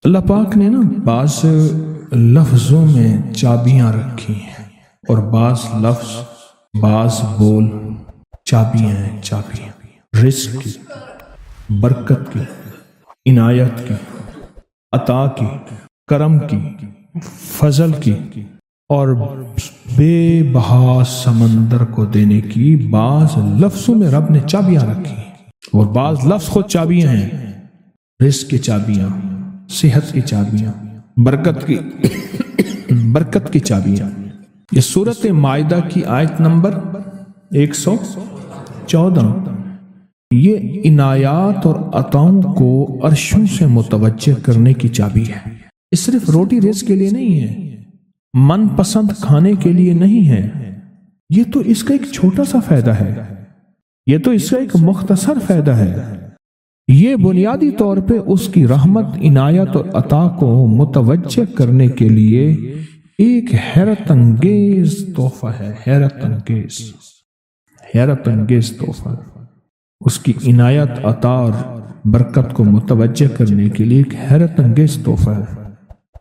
اللہ پاک نے نا بعض لفظوں میں چابیاں رکھی ہیں اور بعض لفظ بعض بول چابیاں ہیں، چابیاں رزق کی، برکت کی، عنایت کی، عطا کی، کرم کی، فضل کی اور بے بہا سمندر کو دینے کی بعض لفظوں میں رب نے چابیاں رکھی ہیں اور بعض لفظ خود چابیاں ہیں۔ رزق کی چابیاں، صحت کی چابیاں، برکت کی چابیاں۔ یہ سورۃ مائدہ کی آیت نمبر 114 یہ عنایات اور عطاؤں کو عرشوں سے متوجہ کرنے کی چابی ہے۔ یہ صرف روٹی رزق کے لیے نہیں ہے، من پسند کھانے کے لیے نہیں ہے، یہ تو اس کا ایک چھوٹا سا فائدہ ہے، یہ تو اس کا ایک مختصر فائدہ ہے۔ یہ بنیادی طور پہ اس کی رحمت، عنایت اور عطا کو متوجہ کرنے کے لیے ایک حیرت انگیز تحفہ ہے، حیرت انگیز تحفہ۔ اس کی عنایت، عطا اور برکت کو متوجہ کرنے کے لیے ایک حیرت انگیز تحفہ ہے۔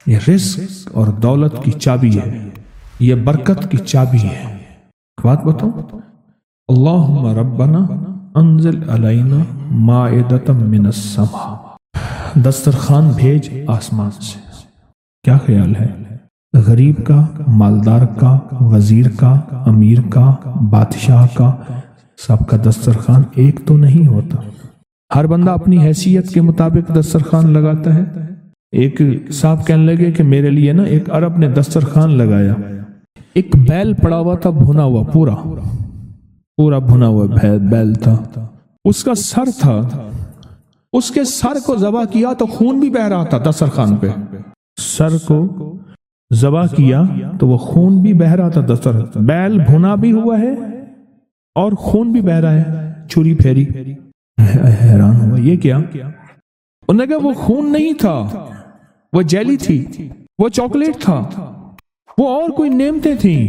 یہ رزق اور دولت کی چابی ہے، یہ برکت کی چابی ہے۔ بات بتاؤں، اللہم ربنا انزل علینا مائدۃ من السماء، دسترخوان بھیج آسمان سے۔ کیا خیال ہے؟ غریب کا، مالدار کا، وزیر کا، امیر کا، بادشاہ کا، سب کا دسترخوان ایک تو نہیں ہوتا۔ ہر بندہ اپنی حیثیت کے مطابق دسترخوان لگاتا ہے۔ ایک صاحب کہنے لگے کہ میرے لیے نا ایک عرب نے دسترخوان لگایا، ایک بیل پڑا ہوا تھا، بھنا ہوا، پورا بھنا ہوا بیل تھا، اس کا سر تھا، اس کے سر کو ذبح کیا تو خون بھی بہ رہا تھا دسترخوان پہ، سر کو ذبح کیا تو وہ خون بھی بہ رہا تھا دسترخوان، بیل بھنا بھی ہوا ہے اور خون بھی بہ رہا ہے، چھری پھیری۔ حیران ہوا، یہ کیا؟ انہوں نے کہا وہ خون نہیں تھا، وہ جیلی تھی، وہ چاکلیٹ تھا، وہ اور کوئی نعمتیں تھیں۔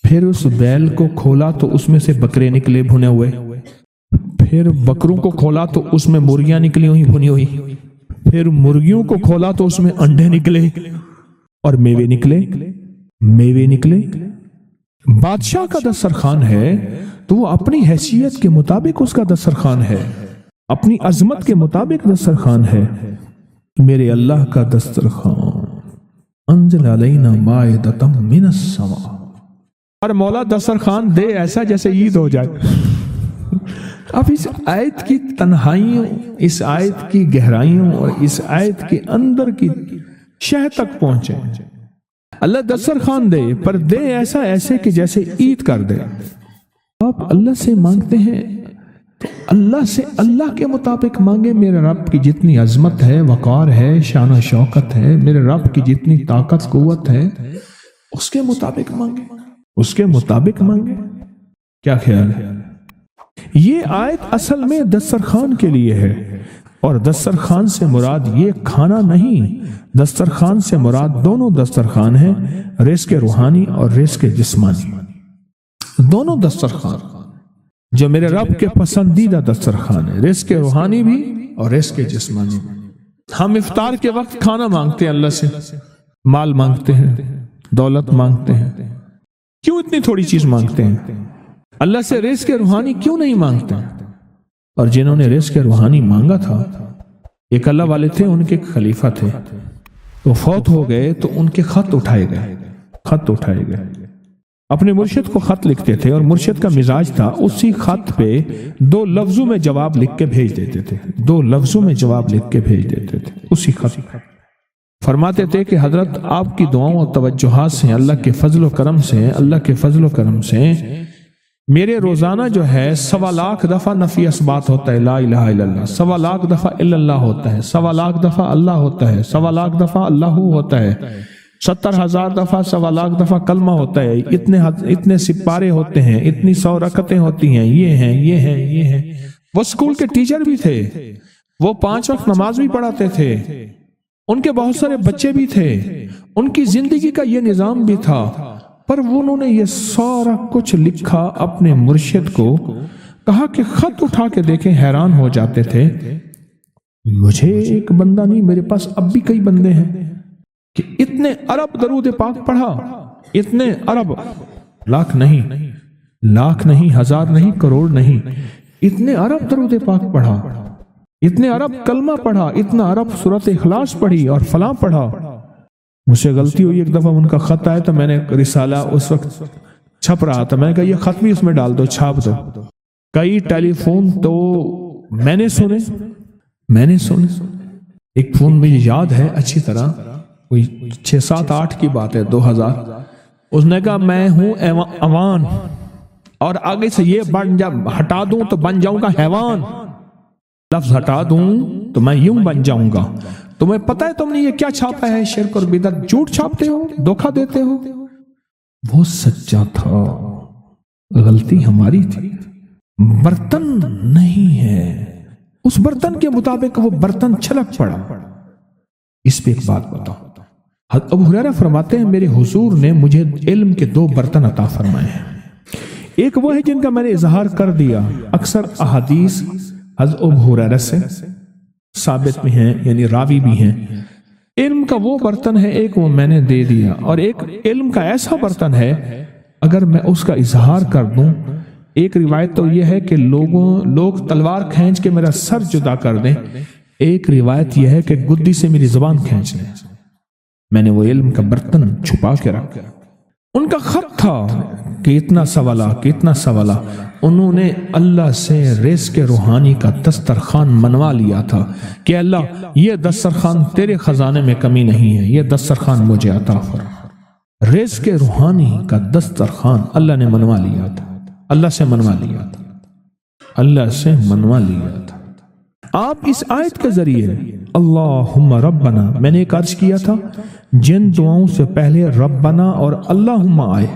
پھر اس بیل کو کھولا تو اس میں سے بکرے نکلے بھنے ہوئے، پھر بکروں کو کھولا تو اس میں مرغیاں نکلی ہوئی بھنی ہوئی، پھر مرغیوں کو کھولا تو اس میں انڈے نکلے اور میوے نکلے۔ بادشاہ کا دسترخوان ہے تو وہ اپنی حیثیت کے مطابق اس کا دسترخوان ہے، اپنی عظمت کے مطابق دسترخوان ہے۔ میرے اللہ کا دسترخوان انزل علینا مائدۃ من السماء، اور مولا دسترخوان دے ایسا جیسے عید ہو جائے۔ اب اس آیت کی تنہائیوں، اس آیت کی گہرائیوں اور اس آیت کے اندر کی شہ تک پہنچے۔ اللہ دسترخوان دے، پر دے ایسا ایسے کہ جیسے عید کر دے۔ آپ اللہ سے مانگتے ہیں تو اللہ سے اللہ کے مطابق مانگے۔ میرے رب کی جتنی عظمت ہے، وقار ہے، شان و شوکت ہے، میرے رب کی جتنی طاقت قوت ہے، اس کے مطابق مانگے۔ کیا خیال ہے؟ یہ آیت اصل میں دسترخوان کے لیے ہے، اور دسترخوان سے مراد یہ کھانا نہیں، دسترخوان سے مراد دونوں دسترخوان ہیں، رزق روحانی اور رزق جسمانی، دونوں دسترخوان جو میرے رب کے پسندیدہ دسترخوان ہے، رزق روحانی بھی اور رزق جسمانی بھی۔ ہم افطار کے وقت کھانا مانگتے ہیں اللہ سے، مال مانگتے ہیں، دولت مانگتے ہیں، کیوں اتنی تھوڑی چیز مانگتے ہیں؟ اللہ سے رزق روحانی کیوں نہیں مانگتے؟ اور جنہوں نے رزق روحانی مانگا تھا، ایک اللہ والے تھے، ان کے خلیفہ تھے، تو فوت ہو گئے تو ان کے خط اٹھائے گئے، اپنے مرشد کو خط لکھتے تھے، اور مرشد کا مزاج تھا اسی خط پہ 2 لفظوں میں جواب لکھ کے بھیج دیتے تھے، اسی خط۔ فرماتے تھے کہ حضرت آپ کی دعاؤں اور توجہات سے، اللہ کے فضل و کرم سے میرے روزانہ جو ہے 1.25 لاکھ دفعہ نفی اثبات ہوتا ہے، لا الہ الا اللہ، 1.25 لاکھ دفعہ الا اللہ ہوتا ہے، 1.25 لاکھ دفعہ اللہ ہوتا ہے، 1.25 لاکھ دفعہ اللہ ہوتا ہے، 70,000 دفعہ 1.25 لاکھ دفعہ کلمہ ہوتا ہے، اتنے سپارے ہوتے ہیں، اتنی 100 رکعتیں ہوتی ہیں، یہ ہیں۔ وہ اسکول کے ٹیچر بھی تھے، وہ 5 وقت نماز بھی پڑھاتے تھے، ان کے بہت سارے بچے بھی تھے، ان کی زندگی کا یہ نظام بھی تھا، پر انہوں نے یہ سارا کچھ لکھا اپنے مرشد کو، کہا کہ خط اٹھا کے دیکھیں، حیران ہو جاتے تھے مجھے ایک بندہ نہیں، میرے پاس اب بھی کئی بندے ہیں کہ اتنے ارب درود پاک پڑھا، اتنے ارب، لاکھ نہیں، ہزار نہیں، کروڑ نہیں، اتنے ارب درود پاک پڑھا، اتنے ارب کلمہ پڑھا، اتنا ارب سورۃ اخلاص پڑھی اور فلاں پڑھا۔ مجھ سے غلطی ہوئی، ایک دفعہ ان کا خط آیا تو میں نے رسالہ اس وقت چھپ رہا تھا، میں نے کہا یہ خط بھی اس میں ڈال دو، چھاپ دو۔ کئی ٹیلی فون تو میں نے سنے، ایک فون مجھے یاد ہے اچھی طرح، کوئی 6 7 8 کی بات ہے، 2000۔ اس نے کہا میں ہوں اوان، اور آگے سے یہ ہٹا دوں تو بن جاؤں گا حیوان، لفظ ہٹا دوں تو میں یوں بن جاؤں گا۔ تمہیں پتہ ہے تم نے یہ کیا چھاپا ہے؟ شرک اور بدعت، جھوٹ چھاپتے ہو، دھوکہ دیتے ہو۔ وہ سچا تھا، غلطی ہماری تھی، برتن نہیں ہے، اس برتن کے مطابق وہ برتن چھلک پڑا۔ اس پہ ایک بات بتاؤ، حضرت ابو ہریرہ فرماتے ہیں میرے حضور نے مجھے علم کے 2 برتن عطا فرمائے ہیں، ایک وہ ہے جن کا میں نے اظہار کر دیا، اکثر احادیث حضرت ابو ہریرہ سے ثابت بھی ہیں، یعنی راوی بھی ہیں۔ علم کا وہ برتن ہے، ایک وہ میں نے دے دیا، اور ایک علم کا ایسا برتن ہے اگر میں اس کا اظہار کر دوں، ایک روایت تو یہ ہے کہ لوگ تلوار کھینچ کے میرا سر جدا کر دیں، ایک روایت یہ ہے کہ گدی سے میری زبان کھینچ لیں۔ میں نے وہ علم کا برتن چھپا کے رکھا۔ ان کا خط تھا کہ اتنا سوالا، انہوں نے اللہ سے رزق روحانی کا دسترخوان منوا لیا تھا کہ اللہ یہ دسترخوان تیرے خزانے میں کمی نہیں ہے، یہ دسترخوان مجھے عطا فرما۔ رزق روحانی کا دسترخوان اللہ نے منوا لیا تھا، اللہ سے منوا لیا تھا۔ آپ اس آیت کے ذریعے اللہم ربنا، میں نے ایک عرض کیا تھا جن دعاؤں سے پہلے ربنا اور اللہم آئے،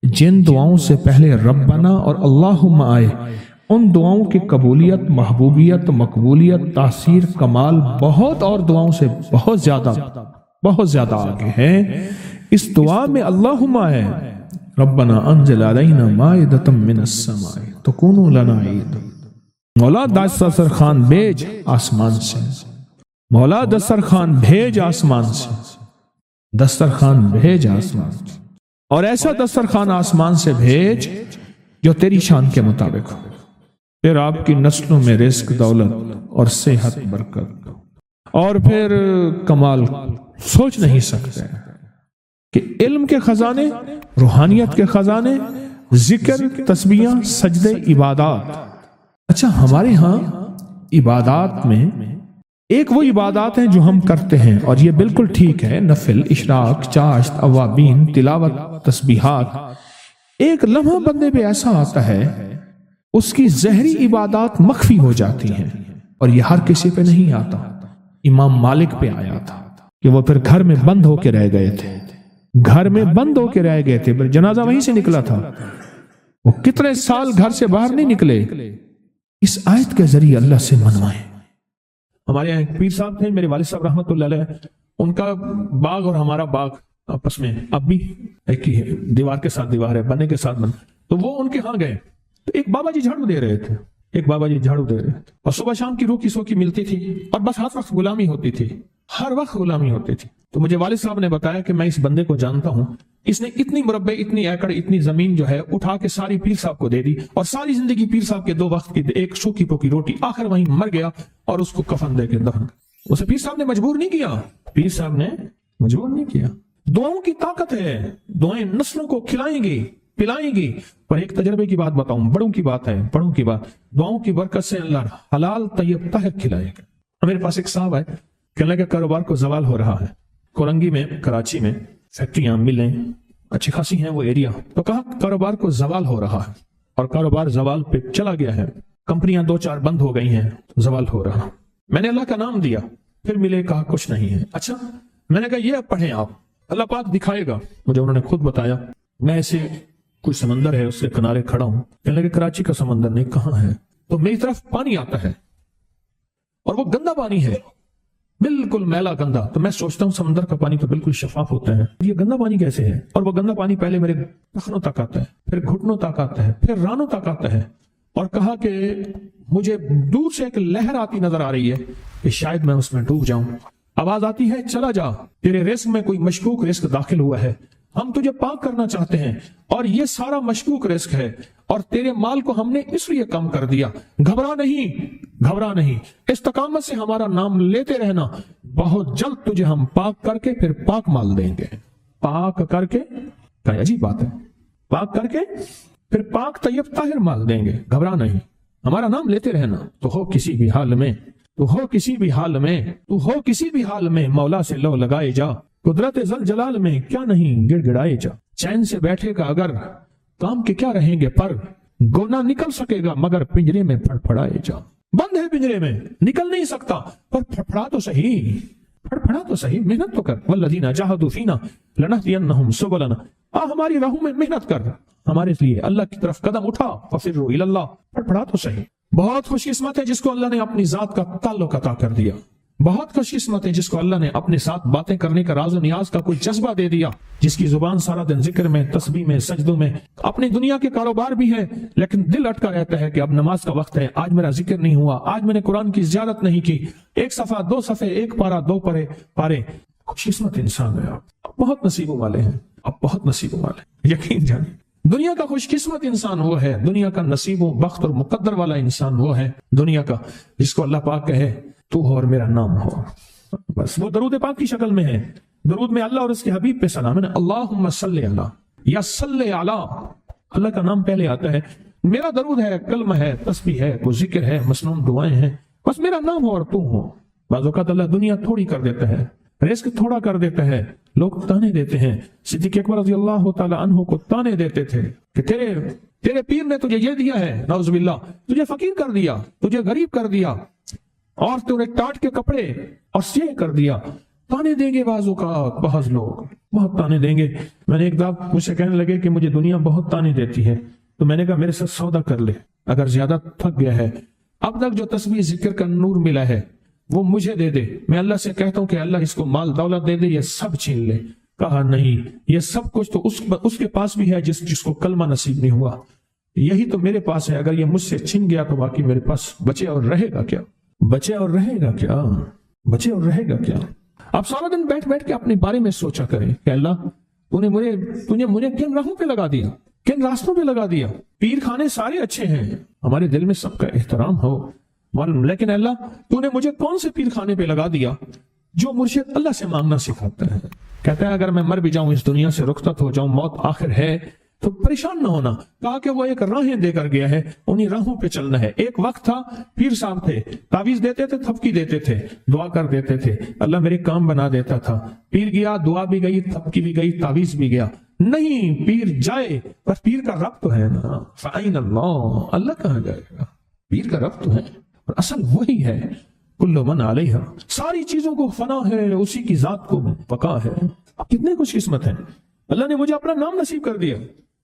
جن دعاؤں سے پہلے ربنا اور اللہم آئے، ان دعاؤں کی قبولیت، محبوبیت، مقبولیت، تاثیر، کمال بہت اور دعاؤں سے بہت زیادہ آگے ہیں۔ اس دعا میں اللہم آئے، ربنا انزل علینا مائدۃ من السماء تکون لنا عید، مولا دسترخوان بھیج آسمان سے، مولا دسترخوان بھیج آسمان سے، دسترخوان بھیج آسمان سے، اور ایسا دسترخوان آسمان سے بھیج جو تیری شان کے مطابق ہو، پھر آپ کی نسلوں میں رزق، دولت اور صحت، برکت، اور پھر کمال سوچ نہیں سکتے کہ علم کے خزانے، روحانیت کے خزانے، ذکر، تسبیح، سجدے، عبادات۔ اچھا، ہمارے ہاں عبادات میں ایک وہ عبادات ہیں جو ہم کرتے ہیں اور یہ بالکل ٹھیک ہے، نفل، اشراق، چاشت، اوابین، تلاوت، تسبیحات۔ ایک لمحہ بندے پہ ایسا آتا ہے اس کی ظاہری عبادات مخفی ہو جاتی ہیں، اور یہ ہر کسی پہ نہیں آتا۔ امام مالک پہ آیا تھا کہ وہ پھر گھر میں بند ہو کے رہ گئے تھے، پھر جنازہ وہیں سے نکلا تھا، وہ کتنے سال گھر سے باہر نہیں نکلے۔ اس آیت کے ذریعے اللہ سے منوائیں۔ ہمارے یہاں ایک پیر صاحب تھے، میرے والد صاحب رحمۃ اللہ علیہ، ان کا باغ اور ہمارا باغ آپس میں اب بھی ایک ہی ہے، دیوار کے ساتھ دیوار ہے، بنے کے ساتھ بن۔ تو وہ ان کے ہاں گئے تو ایک بابا جی جھاڑو دے رہے تھے، اور صبح شام کی روکی سوکی ملتی تھی، اور بس ہر وقت غلامی ہوتی تھی۔ تو مجھے والد صاحب نے بتایا کہ میں اس بندے کو جانتا ہوں، اس نے اتنی مربع، اتنی ایکڑ، اتنی زمین جو ہے اٹھا کے ساری پیر صاحب کو دے دی، اور ساری زندگی پیر صاحب کے 2 وقت کی ایک سوکھی پوکی روٹی، آخر وہیں مر گیا اور اس کو کفن دے کے دفن۔ اسے پیر صاحب نے مجبور نہیں کیا، دعاؤں کی طاقت ہے، دعائیں نسلوں کو کھلائیں گی، پلائیں گی۔ پر ایک تجربے کی بات بتاؤں، بڑوں کی بات، دعاؤں کی برکت سے اللہ حلال طیب طاہر کھلائے گا۔ میرے پاس ایک صاحب ہے، کہنے لگا کاروبار کو زوال ہو رہا ہے، کورنگی میں، کراچی میں فیکٹریاں، ملیں اچھی خاصی ہیں وہ ایریا، تو کہا کاروبار کو زوال ہو رہا ہے، اور کاروبار زوال پہ چلا گیا ہے، کمپنیاں 2-4 بند ہو گئی ہیں، زوال ہو رہا۔ میں نے اللہ کا نام دیا، پھر ملے، کہا کچھ نہیں ہے۔ اچھا، میں نے کہا یہ اب پڑھیں آپ، اللہ پاک دکھائے گا مجھے۔ انہوں نے خود بتایا، میں ایسے کوئی سمندر ہے اس کے کنارے کھڑا ہوں، کہنے لگے کراچی کا سمندر نہیں، کہاں ہے؟ تو میری طرف پانی آتا ہے اور وہ گندا پانی ہے، بالکل میلا گندا۔ تو میں سوچتا ہوں سمندر کا پانی تو بالکل شفاف ہوتا ہے، یہ گندا پانی کیسے ہے؟ اور وہ گندا پانی پہلے میرے ٹخنوں تک آتا ہے، پھر گھٹنوں تک آتا ہے، پھر رانوں تک آتا ہے، اور کہا کہ مجھے دور سے ایک لہر آتی نظر آ رہی ہے کہ شاید میں اس میں ڈوب جاؤں. آواز آتی ہے چلا جا، تیرے رزق میں کوئی مشکوک رزق داخل ہوا ہے، ہم تجھے پاک کرنا چاہتے ہیں اور یہ سارا مشکوک رزق ہے اور تیرے مال کو ہم نے اس لیے کم کر دیا. گھبرا نہیں، استقامت سے ہمارا نام لیتے رہنا، بہت جلد تجھے ہم پاک کر کے پھر پاک مال دیں گے. پاک کر کے، کیا عجیب بات ہے، پاک کر کے پھر پاک طیب طاہر مال دیں گے. گھبرا نہیں، ہمارا نام لیتے رہنا، تو ہو کسی بھی حال میں مولا سے لو لگائے جا، قدرت ذل جلال میں کیا نہیں گڑ گڑائے جا. چین سے بیٹھے گا اگر کام کے کیا رہیں گے پر، گونا نکل سکے گا مگر پنجرے میں پھڑ پھڑائے جا. بند ہے پنجرے میں، نکل نہیں سکتا، پر پھڑپھڑا تو صحیح، محنت تو کر. والذین جاہدوا فینا لنہدینہم سبلنا، ہماری راہوں میں محنت کر، ہمارے لیے اللہ کی طرف قدم اٹھا. ففروا الی اللہ، پھڑپھڑا تو صحیح. بہت خوش قسمت ہے جس کو اللہ نے اپنی ذات کا تعلق عطا کر دیا. بہت خوش قسمت ہے جس کو اللہ نے اپنے ساتھ باتیں کرنے کا راز و نیاز کا کوئی جذبہ دے دیا، جس کی زبان سارا دن ذکر میں، تسبیح میں، سجدوں میں، اپنی دنیا کے کاروبار بھی ہے لیکن دل اٹکا رہتا ہے کہ اب نماز کا وقت ہے، آج میرا ذکر نہیں ہوا، آج میں نے قرآن کی زیارت نہیں کی، 1 صفحہ 2 صفحے، 1 پارہ 2 پارے. خوش قسمت انسان ہے. آپ بہت نصیبوں والے ہیں، یقین جانیں. دنیا کا خوش قسمت انسان وہ ہے، دنیا کا نصیب و بخت اور مقدر والا انسان وہ ہے دنیا کا جس کو اللہ پاک کہے تو ہو اور میرا نام ہو. بس وہ درود پاک کی شکل میں ہے. درود میں اللہ اور اس کے حبیب پہ سلام ہے. اللہم صلی علی یا صلی علی، اللہ کا نام پہلے آتا ہے. میرا درود ہے، کلمہ ہے، تسبیح ہے، کوئی ذکر ہے، مسنون دعائیں ہیں، بس میرا نام ہو اور تو ہو. بعض اوقات اللہ دنیا تھوڑی کر دیتا ہے، رزق تھوڑا کر دیتا ہے، لوگ تانے دیتے ہیں. صدیق اکبر رضی اللہ تعالی عنہ کو تانے دیتے تھے کہ تیرے پیر نے تجھے یہ دیا ہے، نعوذ باللہ، تجھے فقیر کر دیا، تجھے غریب کر دیا، اور تو نے ٹاٹ کے کپڑے اور سیہ کر دیا. تانے دیں گے بعض اوقات، بعض لوگ بہت تانے دیں گے. میں نے ایک دفعہ مجھ سے کہنے لگے کہ مجھے دنیا بہت تانے دیتی ہے، تو میں نے کہا میرے ساتھ سودا کر لے، اگر زیادہ تھک گیا ہے، اب تک جو تسبیح ذکر کا نور ملا ہے وہ مجھے دے دے، میں اللہ سے کہتا ہوں کہ اللہ اس کو مال دولت دے دے، یہ سب چھین لے. کہا نہیں، یہ سب کچھ تو اس کے پاس بھی ہے جس کو کلمہ نصیب نہیں ہوا، یہی تو میرے پاس ہے. اگر یہ مجھ سے چھن گیا تو باقی میرے پاس بچے اور رہے گا کیا؟ آپ سارا دن بیٹھ کے اپنے بارے میں سوچا کریں کہ اللہ تو نے مجھے کن راہوں پہ لگا دیا، کن راستوں پہ لگا دیا. پیر خانے سارے اچھے ہیں، ہمارے دل میں سب کا احترام ہو، لیکن اللہ تو نے مجھے کون سے پیر خانے پہ لگا دیا جو مرشد اللہ سے مانگنا سکھاتا ہے. کہتا ہے اگر میں مر بھی جاؤں، اس دنیا سے رخصت ہو جاؤں، موت آخر ہے، تو پریشان نہ ہونا. کہا کہ وہ ایک راہیں دے کر گیا ہے، انہی راہوں پہ چلنا ہے. ایک وقت تھا پیر صاحب تھے، تعویذ دیتے تھے، تھپکی دیتے تھے، دعا کر دیتے تھے، اللہ میرے کام بنا دیتا تھا. پیر گیا، دعا بھی گئی، تھپکی بھی گئی، تعویذ بھی گیا. نہیں، پیر جائے پر پیر کا رب تو ہے نا. فَأَيْنَ اللَّهُ، اللہ کہاں جائے گا؟ پیر کا رب تو ہے اور اصل وہی ہے. کل من علیہا، ساری چیزوں کو فنا ہے، اسی کی ذات کو بقا ہے. کتنے خوش قسمت ہیں، اللہ نے مجھے اپنا نام نصیب کر دیا.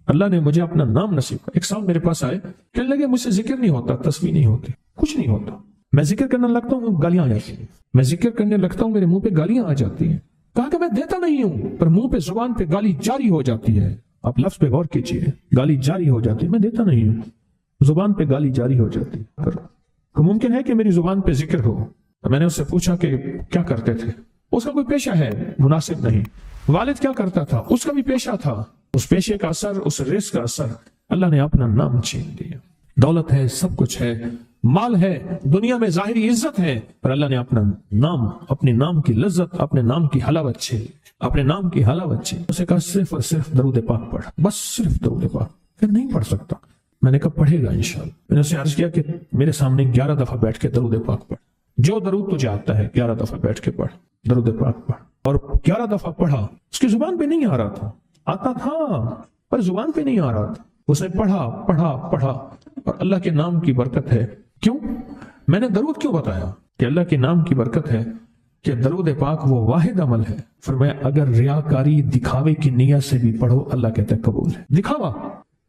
ایک صاحب میرے پاس آئے، کہنے لگے مجھ سے ذکر نہیں ہوتا، تسبیح نہیں ہوتی، کچھ نہیں ہوتا. میں ذکر کرنے لگتا ہوں گالیاں آ جاتی ہیں، میں ذکر کرنے لگتا ہوں میرے منہ پہ گالیاں آ جاتی ہیں. کہا کہ میں دیتا نہیں ہوں، پر منہ پہ زبان پہ گالی جاری ہو جاتی ہے. آپ لفظ پہ غور کیجیے، گالی جاری ہو جاتی ہے. میں دیتا نہیں ہوں، زبان پہ گالی جاری ہو جاتی ہے. تو ممکن ہے کہ میری زبان پہ ذکر ہو. میں نے اس سے پوچھا کہ کیا کرتے تھے؟ اس کا کوئی پیشہ ہے مناسب نہیں. والد کیا کرتا تھا؟ اس کا بھی پیشہ تھا. اس پیشے کا اثر، اس رزق کا اثر، اللہ نے اپنا نام چھین لیا. دولت ہے، سب کچھ ہے، مال ہے، دنیا میں ظاہری عزت ہے، پر اللہ نے اپنا نام، اپنے نام کی لذت، اپنے نام کی حلاوت چھین، اپنے نام کی حلاوت چھین. اسے کہا صرف اور صرف درود پاک پڑھ، بس صرف درود پاک. پھر نہیں پڑھ سکتا. میں نے کہا پڑھے گا انشاءاللہ. میں نے اسے عرض کیا کہ میرے سامنے 11 دفعہ بیٹھ کے درود پاک پڑھ. جو درود تجھے آتا ہے 11 دفعہ بیٹھ کے پڑھ، درود پاک پڑھ. اور 11 دفعہ پڑھا. اس کی زبان پہ نہیں آ رہا تھا، آتا تھا پر زبان پہ نہیں آ رہا تھا. اس نے پڑھا اور اللہ کے نام کی برکت ہے. کیوں میں نے درود کیوں بتایا؟ کہ اللہ کے نام کی برکت ہے کہ درود پاک وہ واحد عمل ہے. فرمایا اگر ریاکاری، دکھاوے کی نیت سے بھی پڑھو، اللہ کہتا ہے قبول ہے. دکھاوا،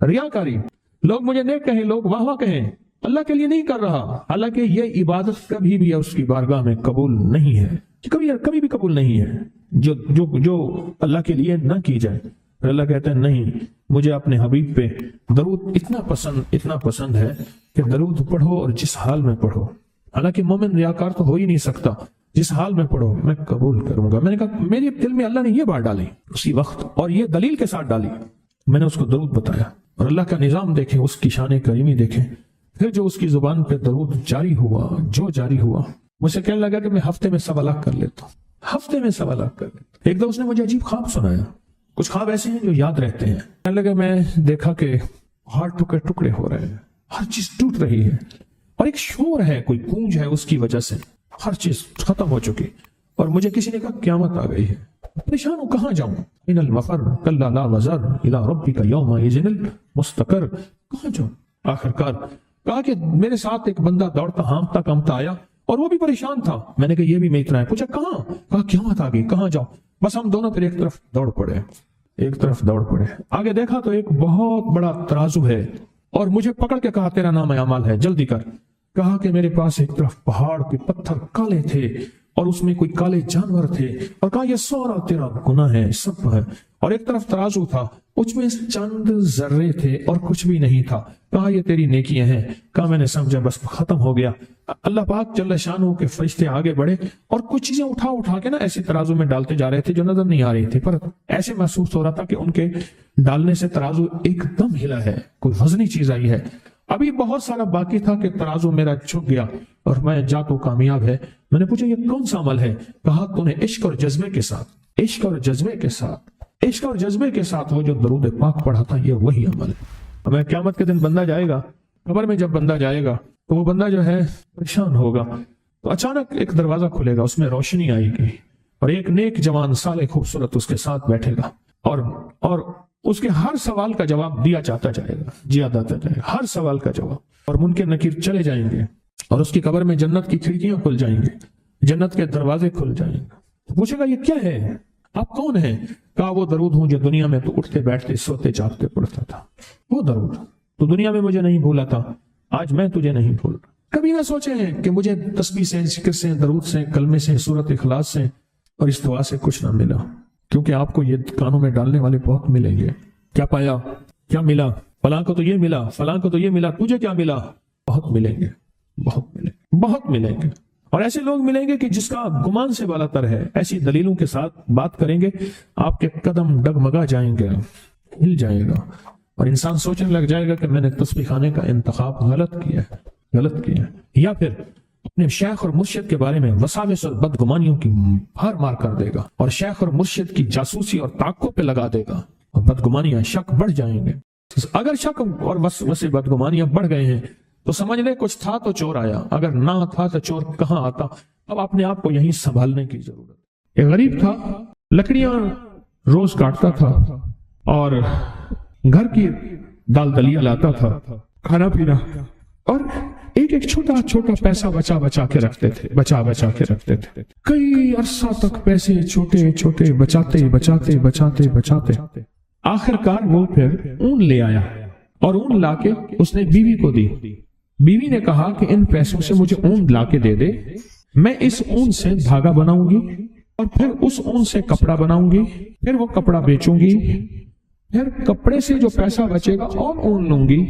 ریاکاری، لوگ مجھے نیک کہیں، لوگ واہ واہ کہیں، اللہ کے لیے نہیں کر رہا. حالانکہ یہ عبادت کبھی بھی اس کی بارگاہ میں قبول نہیں ہے، کبھی بھی قبول نہیں ہے جو اللہ کے لیے نہ کی جائے. اللہ کہتا ہے نہیں، مجھے اپنے حبیب پہ درود اتنا پسند ہے کہ درود پڑھو اور جس حال میں پڑھو، حالانکہ مومن ریاکار تو ہو ہی نہیں سکتا، جس حال میں پڑھو میں قبول کروں گا۔ میں نے کہا میرے دل میں اللہ نے یہ بات ڈالی اسی وقت، اور یہ دلیل کے ساتھ ڈالی۔ میں نے اس کو درود بتایا، اور اللہ کا نظام دیکھیں، اس کی شان کریمی دیکھیں۔ پھر جو اس کی زبان پہ درود جاری ہوا، جو جاری ہوا، مجھے کہنے لگا کہ میں ہفتے میں 1.25 لاکھ کر لیتا ہوں، ہفتے میں 1.25 لاکھ کر لیتا ہوں۔ ایک دو اس نے مجھے عجیب خواب سنایا، کچھ خواب ایسے ہیں جو یاد رہتے ہیں۔ کہنے لگا میں دیکھا کہ پہاڑ ٹکڑے ٹکڑے ہو رہے ہیں، ہر چیز ٹوٹ رہی ہے، اور ایک شور ہے، کوئی گونج ہے، اس کی وجہ سے ہر چیز ختم ہو چکی۔ اور مجھے کسی نے کہا قیامت آ گئی ہے، پریشان ہوں کہاں جاؤں، ان المفر کلا لا وزر الی ربک یومئذ المستقر، کہاں جاؤں؟ آخر کار کہا کہ میرے ساتھ ایک بندہ دوڑتا ہانپتا کامتا آیا، اور وہ بھی پریشان تھا۔ میں نے کہا یہ بھی میں اتنا ہے، پوچھا کہاں؟ کہا قیامت آ گئی، کہاں جاؤں؟ بس ہم دونوں پھر ایک طرف دوڑ پڑے، ایک طرف دوڑ پڑے۔ آگے دیکھا تو ایک بہت بڑا ترازو ہے، اور مجھے پکڑ کے کہا تیرا نام اعمال ہے، جلدی کر۔ کہا کہ میرے پاس ایک طرف پہاڑ کے پتھر کالے تھے، اور اس میں کوئی کالے جانور تھے، اور کہا یہ سارا تیرا گناہ ہے، سب ہے۔ اور ایک طرف ترازو تھا، اس میں چند ذرے تھے اور کچھ بھی نہیں تھا۔ کہا یہ تیری نیکیاں ہیں۔ کہا میں نے سمجھا بس ختم ہو گیا۔ اللہ پاک جل شانہ کے فرشتے آگے بڑھے، اور کچھ چیزیں اٹھا اٹھا کے نا ایسے ترازو میں ڈالتے جا رہے تھے جو نظر نہیں آ رہی تھی، پر ایسے محسوس ہو رہا تھا کہ ان کے ڈالنے سے ترازو ایک دم ہلا ہے، کوئی وزنی چیز آئی ہے۔ ابھی بہت سارا باقی تھا کہ ترازو میرا جھک گیا، اور میں جا تو کامیاب ہے۔ میں نے پوچھا یہ کون سا عمل ہے؟ کہا تو نے عشق اور جذبے کے ساتھ، عشق اور جذبے کے ساتھ، عشق اور جذبے کے ساتھ وہ جو درود پاک پڑھا تھا، یہ وہی عمل ہے۔ ہمیں قیامت کے دن بندہ جائے گا قبر میں، جب بندہ جائے گا تو وہ بندہ جو ہے پریشان ہوگا، تو اچانک ایک دروازہ کھلے گا، اس میں روشنی آئے گی، اور ایک نیک جوان صالح خوبصورت اس کے ساتھ بیٹھے گا، اور اس کے ہر سوال کا جواب دیا جاتا جائے گا، جیا جاتا جائے گا ہر سوال کا جواب، اور منکر نکیر چلے جائیں گے، اور اس کی قبر میں جنت کی کھڑکیاں کھل جائیں گے، جنت کے دروازے کھل جائیں گے۔ پوچھے گا یہ کیا ہے، آپ کون ہیں؟ کہا وہ درود ہوں جو دنیا میں تو اٹھتے بیٹھتے سوتے جاگتے پڑھتا تھا، وہ درود۔ تو دنیا میں مجھے نہیں بھولا تھا، آج میں تجھے نہیں بھول رہا۔ کبھی نہ سوچے ہیں کہ مجھے تسبیح سے، ذکر سے، درود سے، کلمے سے، سورت اخلاص سے اور اس دعا سے کچھ نہ ملا، کیونکہ آپ کو یہ کانوں میں ڈالنے والے بہت ملیں گے۔ کیا پایا، کیا ملا؟ فلاں کو تو یہ ملا، فلاں کو تو یہ ملا، تجھے کیا ملا؟ بہت ملیں گے، بہت ملیں گے، بہت ملیں گے۔ اور ایسے لوگ ملیں گے کہ جس کا گمان سے بالا تر ہے، ایسی دلیلوں کے ساتھ بات کریں گے، آپ کے قدم ڈگمگا جائیں گے، ہل جائے گا، اور انسان سوچنے لگ جائے گا کہ میں نے تسبیح خانے کا انتخاب غلط کیا ہے، یا پھر اپنے شیخ اور مرشد کے بارے میں وساوس اور بدگمانیوں کی بھار مار کر دے گا، اور شیخ اور مرشد کی جاسوسی اور تعقب پہ لگا دے گا، اور بدگمانیاں، شک بڑھ جائیں گے۔ اگر شک اور وسوسے بدگمانیاں بڑھ گئے ہیں تو سمجھ لے کچھ تھا تو چور آیا، اگر نہ تھا تو چور کہاں آتا۔ اب اپنے آپ کو یہیں سنبھالنے کی ضرورت ہے۔ ایک غریب تھا، لکڑیاں روز کاٹتا تھا، اور گھر کی دال دلیا لاتا تھا، کھانا پینا، اور ایک چھوٹا چھوٹا پیسہ بچا کے رکھتے تھے۔ کئی عرصہ تک پیسے چھوٹے چھوٹے بچاتے آخر کار وہ پھر اون لے آیا، اور اون لا کے اس نے بیوی کو دی۔ بیوی نے کہا کہ ان پیسوں سے مجھے اون لا کے دے دے، میں اس اون سے دھاگا بناؤں گی، اور پھر اس اون سے کپڑا بناؤں گی، پھر وہ کپڑا بیچوں گی، پھر کپڑے سے جو پیسہ بچے گا اور اون لوں گی،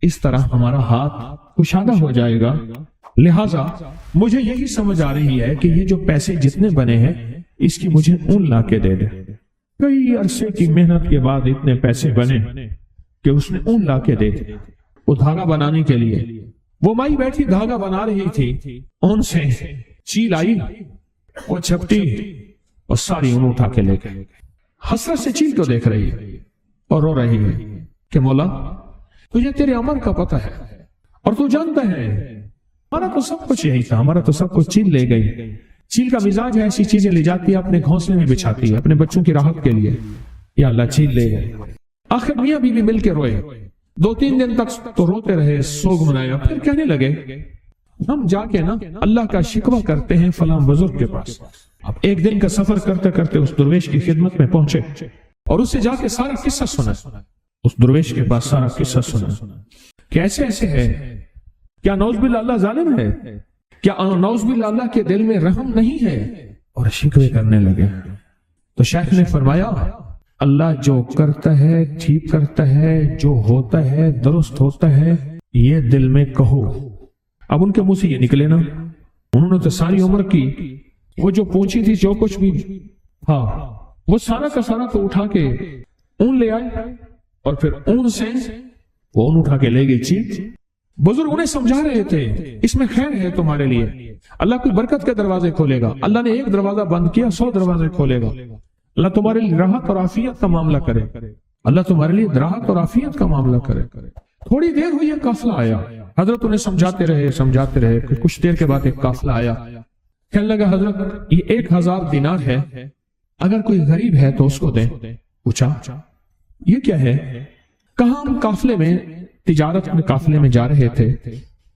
اس طرح ہمارا ہاتھ کشادہ ہو جائے گا۔ لہٰذا مجھے یہی سمجھ آ رہی ہے کہ یہ جو پیسے جتنے بنے ہیں اس کی مجھے اون لا کے دے دے۔ کئی عرصے کی محنت کے بعد اتنے پیسے بنے کہ اس نے اون لا کے دے دے۔ وہ دھاگا بنانے کے لیے وہ مائی بیٹھی دھاگا بنا رہی تھی، اون سے چیل آئی، وہ جھپٹی اور ساری اون اٹھا کے لے گئی۔ حسرت سے چیل کو دیکھ رہی ہے اور رو رہی ہے کہ مولا تجھے تیرے عمر کا پتہ ہے، اور تو جانتا ہے ہمارا تو سب کچھ یہی تھا، ہمارا تو سب کچھ چیل لے گئی۔ چیل کا مزاج ہے، ایسی چیزیں لے جاتی ہے، اپنے گھونسلے میں بچھاتی ہے اپنے بچوں کی راحت کے لیے۔ یا اللہ چیل لے گئے۔ آخر میاں بیوی مل کے روئے، 2-3 دن تک تو روتے رہے، سوگ منایا، پھر کہنے لگے ہم جا کے نا اللہ کا شکوہ کرتے ہیں فلاں بزرگ کے پاس۔ اب ایک دن کا سفر کرتے کرتے اس درویش کی خدمت میں پہنچے اور اس سے جا کے سارا قصہ سنا۔ اس درویش کے پاس سارا قصہ سنا کہ ایسے ایسے ہے، کیا نعوذ باللہ اللہ ظالم ہے، کیا نعوذ باللہ اللہ کے دل میں رحم نہیں ہے، اور شکوے کرنے لگے۔ تو شیخ نے فرمایا اللہ جو کرتا ہے ٹھیک کرتا ہے، جو ہوتا ہے درست ہوتا ہے، یہ دل میں کہو۔ اب ان کے منہ سے یہ نکلے نا، انہوں نے تو ساری عمر کی وہ جو پوچھی تھی، جو کچھ بھی ہاں وہ سارا کا سارا تو اٹھا کے اون لے آئے، اور پھر اون سے وہ اون اٹھا کے لے گئی چیز۔ بزرگ انہیں سمجھا رہے تھے اس میں خیر ہے تمہارے لیے، اللہ کوئی برکت کے دروازے کھولے گا، اللہ نے ایک دروازہ بند کیا 100 دروازے کھولے گا، اللہ تمہارے لیے راحت اور عافیت کا معاملہ کرے، اللہ تمہارے لیے راحت اور عافیت کا معاملہ کرے۔ تھوڑی دیر ہوئی ایک قافلہ آیا، حضرت انہیں سمجھاتے رہے، کچھ دیر کے بعد ایک قافلہ آیا، کہنے لگا حضرت یہ 1000 دینار ہے، اگر کوئی غریب ہے تو اس کو دیں۔ پوچھا یہ کیا ہے؟ کہا ہم قافلے میں تجارت میں قافلے میں جا رہے تھے،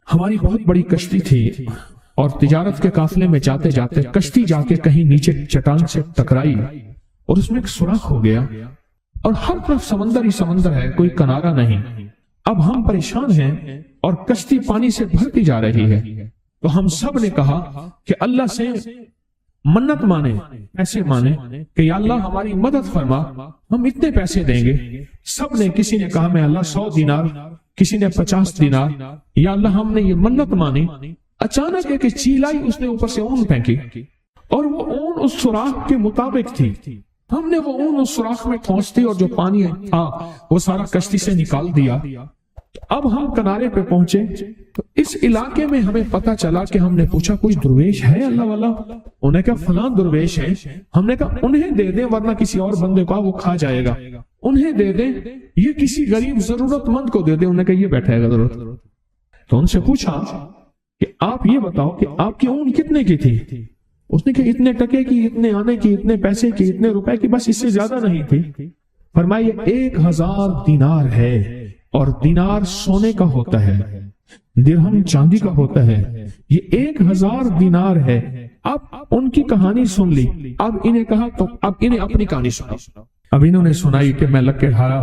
ہماری بہت بڑی کشتی تھی، اور تجارت کے قافلے میں جاتے جاتے کشتی جا کے کہیں نیچے چٹان سے ٹکرائی اور اس میں ایک سوراخ ہو گیا، اور ہر طرف سمندر ہی سمندر ہے، کوئی کنارہ نہیں۔ اب ہم پریشان ہیں اور کشتی پانی سے بھرتی جا رہی ہے، تو ہم سب نے کہا کہ اللہ سے منت مانے، پیسے مانے کہ یا اللہ ہماری مدد فرما، ہم اتنے پیسے دیں گے۔ سب نے، کسی نے کہا میں اللہ 100 دینار، کسی نے 50 دینار، یا اللہ ہم نے یہ منت مانی۔ اچانک ایک چیل آئی، اس نے اوپر سے اون پھینکی، اور وہ اون اس سوراخ کے مطابق تھی، ہم نے وہ اون اس سوراخ میں ٹھونس دی، اور جو پانی تھا وہ سارا کشتی سے نکال دیا۔ اب ہم کنارے پہ پہنچے تو اس علاقے میں ہمیں پتا چلا کہ ہم نے پوچھا کوئی درویش ہے اللہ والا؟ انہوں نے کہا فلاں درویش ہے۔ ہم نے کہا انہیں دے دیں ورنہ کسی اور بندے کو وہ کھا جائے گا، انہیں دے دیں، یہ کسی غریب ضرورت مند کو دے دیں۔ انہوں نے کہا یہ بیٹھے گا ضرورت۔ تو ان سے پوچھا کہ آپ یہ بتاؤ کہ آپ کی اون کتنے کی تھی؟ اس نے کہا اتنے ٹکے کی، اتنے آنے کی، اتنے پیسے کی، اتنے روپے کی، بس اس سے زیادہ نہیں تھی۔ فرمایا 1000 دینار ہے، اور دینار سونے کا ہوتا ہے، درہم چاندی کا ہوتا ہے، یہ 1000 دینار ہے۔ اب ان کی کہانی سن لی، اب انہیں کہا تو اب انہیں اپنی کہانی سنا۔ اب انہوں نے سنائی کہ میں لکڑ ہارا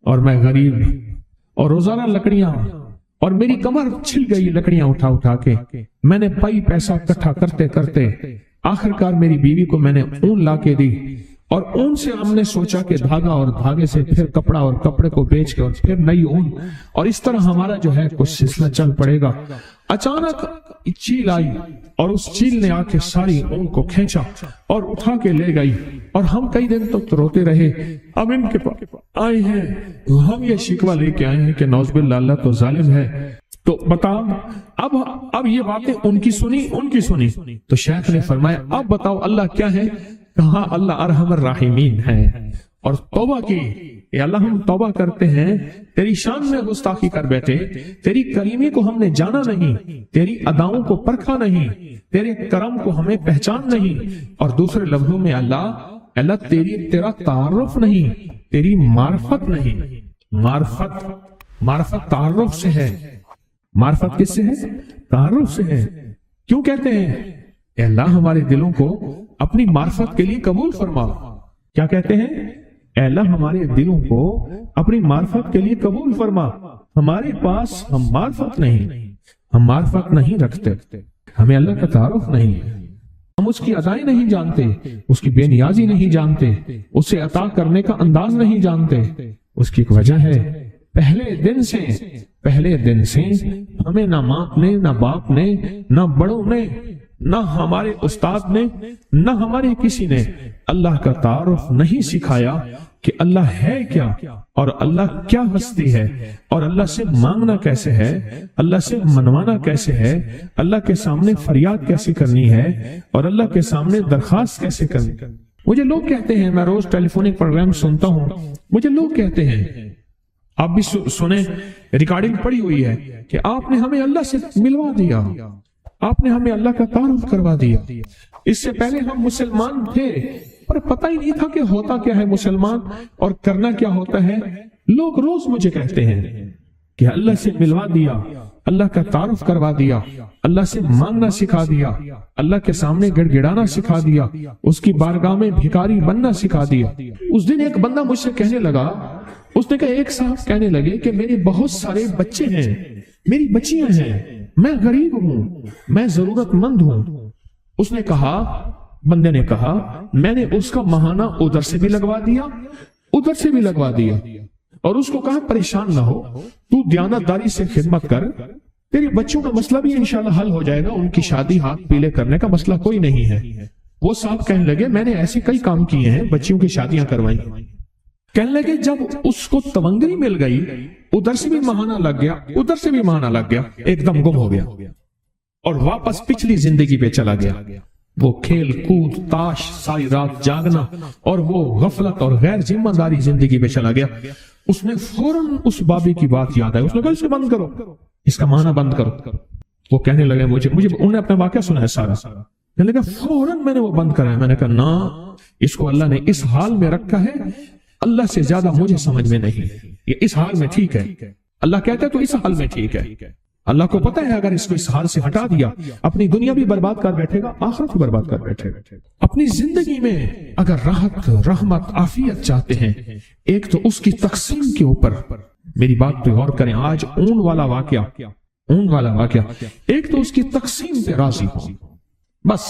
اور میں غریب اور روزانہ لکڑیاں، اور میری کمر چھل گئی لکڑیاں اٹھا اٹھا کے، میں نے پائی پیسہ اکٹھا کرتے کرتے آخرکار میری بیوی کو میں نے اون لا کے دی، اور اون سے ہم نے سوچا کہ دھاگا، اور دھاگے سے پھر کپڑا، اور کپڑے کو بیچ کے اور پھر نئی اون، اور اس طرح ہمارا جو ہے کچھ سلسلہ چل پڑے گا۔ اچانک چیل آئی، اور اس چیل نے آ کے ساری اون کو کھینچا اور اٹھا کے لے گئی، اور ہم کئی دن تک روتے رہے۔ اب ان کے پاس آئے ہیں، ہم یہ شکوہ لے کے آئے ہیں کہ نعوذ باللہ اللہ تو ظالم ہے۔ تو بتا، اب یہ باتیں ان کی سنی تو شیخ نے فرمایا اب بتاؤ اللہ کیا ہے؟ کہا اللہ ارحم الراحمین ہے، اور توبہ کی، اے اللہ ہم توبہ کرتے ہیں، تیری شان میں گستاخی کر بیٹھے، تیری کریمی کو ہم نے جانا نہیں، تیری اداؤں کو پرکھا نہیں، تیرے کرم کو ہمیں پہچان نہیں، اور دوسرے لفظوں میں اللہ تیرا تعارف نہیں، تیری معرفت نہیں۔ معرفت تعارف سے ہے، معرفت کس سے ہے؟ تعارف سے ہے۔ کیوں کہتے ہیں اے اللہ ہمارے دلوں کو اپنی معرفت کے لیے قبول فرما؟ کیا کہتے ہیں؟ اے اللہ ہمارے دلوں کو اپنی معرفت کے لیے قبول فرما۔ ہمارے پاس ہم معرفت نہیں رکھتے، ہمیں اللہ کا تعارف نہیں، ہم اس کی ادائیں نہیں جانتے، اس کی بے نیازی نہیں جانتے، اسے عطا کرنے کا انداز نہیں جانتے۔ اس کی ایک وجہ ہے، پہلے دن سے ہمیں نہ ماں نے، نہ باپ نے، نہ بڑوں نے، نہ ہمارے استاد نے، نہ ہمارے کسی نے اللہ کا تعارف نہیں سکھایا کہ اللہ ہے کیا، اور اللہ کیا ہستی ہے، اور اللہ سے مانگنا کیسے ہے، اللہ سے منوانا کیسے ہے، اللہ کے سامنے فریاد کیسے کرنی ہے، اور اللہ کے سامنے درخواست کیسے کرنی۔ مجھے لوگ کہتے ہیں، میں روز ٹیلی فونک پروگرام سنتا ہوں، مجھے لوگ کہتے ہیں، آپ بھی سنیں، ریکارڈنگ پڑی ہوئی ہے کہ آپ نے ہمیں اللہ سے ملوا دیا، آپ نے ہمیں اللہ کا تعارف کروا دیا۔ اس سے پہلے ہم مسلمان تھے پر پتہ ہی نہیں تھا کہ ہوتا کیا ہے مسلمان اور کرنا کیا ہوتا ہے۔ لوگ روز مجھے کہتے ہیں کہ اللہ سے ملوا دیا، اللہ کا تعارف کروا دیا، اللہ سے مانگنا سکھا دیا، اللہ کے سامنے گڑ گڑانا سکھا دیا، اس کی بارگاہ میں بھکاری بننا سکھا دیا۔ اس دن ایک بندہ مجھ سے کہنے لگا، اس نے کہا ایک صاحب کہنے لگے کہ میرے بہت سارے بچے ہیں، میری بچیاں ہیں، میں غریب ہوں، میں ضرورت مند ہوں۔ اس نے کہا، بندے نے کہا، میں نے اس کا ماہانہ ادھر سے بھی لگوا دیا، ادھر سے بھی لگوا دیا، اور اس کو کہا پریشان نہ ہو، تو دیانتداری سے خدمت کر، تیرے بچوں کا مسئلہ بھی انشاءاللہ حل ہو جائے گا، ان کی شادی ہاتھ پیلے کرنے کا مسئلہ کوئی نہیں ہے۔ وہ صاحب کہنے لگے میں نے ایسے کئی کام کیے ہیں، بچیوں کی شادیاں کروائی۔ کہنے لگے جب اس کو تمنگری مل گئی، ادھر سے بھی مہانہ لگ گیا، ادھر سے بھی مہانہ لگ گیا، ایک دم گم ہو گیا اور واپس پچھلی زندگی پہ چلا گیا۔ وہ کھیل کود، تاش، ساری رات جاگنا اور وہ غفلت اور غیر ذمہ داری زندگی پہ چلا گیا۔ اس نے فوراً اس بابی کی بات یاد آئی، اس نے کہا اسے بند کرو، اس کا معنی بند کرو۔ وہ کہنے لگے مجھے انہوں نے اپنا واقعہ سنا ہے سارا، کہنے لگا فوراً میں نے وہ بند کرایا۔ میں نے کہا نا، اس کو اللہ نے اس حال میں رکھا ہے، اللہ سے زیادہ مجھے سمجھ میں نہیں، یہ اس حال میں ٹھیک ہے۔ اللہ کہتا ہے تو اس حال میں ٹھیک ہے۔ اللہ کو پتہ ہے اگر اس کو اس حال سے ہٹا دیا، اپنی دنیا بھی برباد کر بیٹھے گا، آخرت بھی برباد کر بیٹھے گا۔ اپنی زندگی میں اگر راحت، رحمت، عافیت چاہتے ہیں، ایک تو اس کی تقسیم کے اوپر میری بات پہ غور کریں۔ آج اون والا واقعہ، ایک تو اس کی تقسیم پہ راضی ہو، بس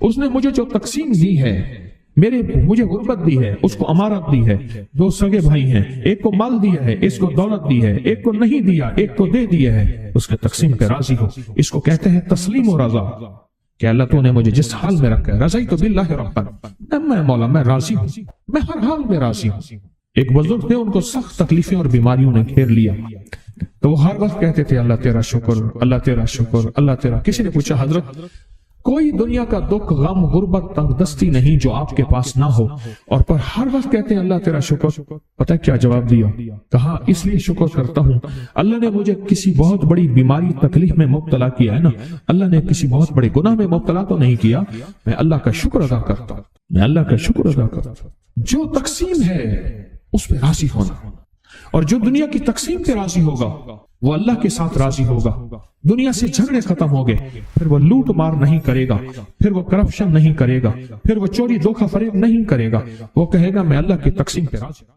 اس نے مجھے جو تقسیم دی ہے، مجھے غربت دی ہے، اس کو امارت دی ہے، دو سگے بھائی ہیں، ایک کو مال دیا ہے، اس کو دولت دی ہے، ایک کو نہیں دیا، ایک کو دے دیا ہے، اس کے تقسیم پہ راضی ہو۔ اس کو کہتے ہیں تسلیم و رضا، کہ اللہ تو نے مجھے جس حال میں رکھا ہے، رضیت باللہ ربا، میں مولا میں راضی ہوں، میں ہر حال میں راضی ہوں۔ ایک بزرگ تھے، ان کو سخت تکلیفیں اور بیماریوں نے گھیر لیا، تو وہ ہر وقت کہتے تھے اللہ تیرا شکر، اللہ تیرا شکر، اللہ تیرا۔ کسی نے پوچھا حضرت کوئی دنیا کا دکھ، غم، غربت، تنگ دستی نہیں جو آپ کے پاس نہ ہو، اور پر ہر وقت کہتے ہیں اللہ تیرا شکر؟ پتہ کیا جواب دیا؟ کہا اس لیے شکر کرتا ہوں اللہ نے مجھے کسی بہت بڑی بیماری تکلیف میں مبتلا کیا ہے نا، اللہ نے کسی بہت بڑے گناہ میں مبتلا تو نہیں کیا، میں اللہ کا شکر ادا کرتا ہوں، میں اللہ کا شکر ادا کرتا ہوں۔ جو تقسیم ہے اس پہ راضی ہونا، اور جو دنیا کی تقسیم پہ راضی ہوگا وہ اللہ کے ساتھ راضی ہوگا۔ دنیا سے جھگڑے ختم ہو گئے، پھر وہ لوٹ مار نہیں کرے گا، پھر وہ کرپشن نہیں کرے گا، پھر وہ چوری دھوکہ فریب نہیں کرے گا، وہ کہے گا میں اللہ کی تقسیم پہ راضی ہوں۔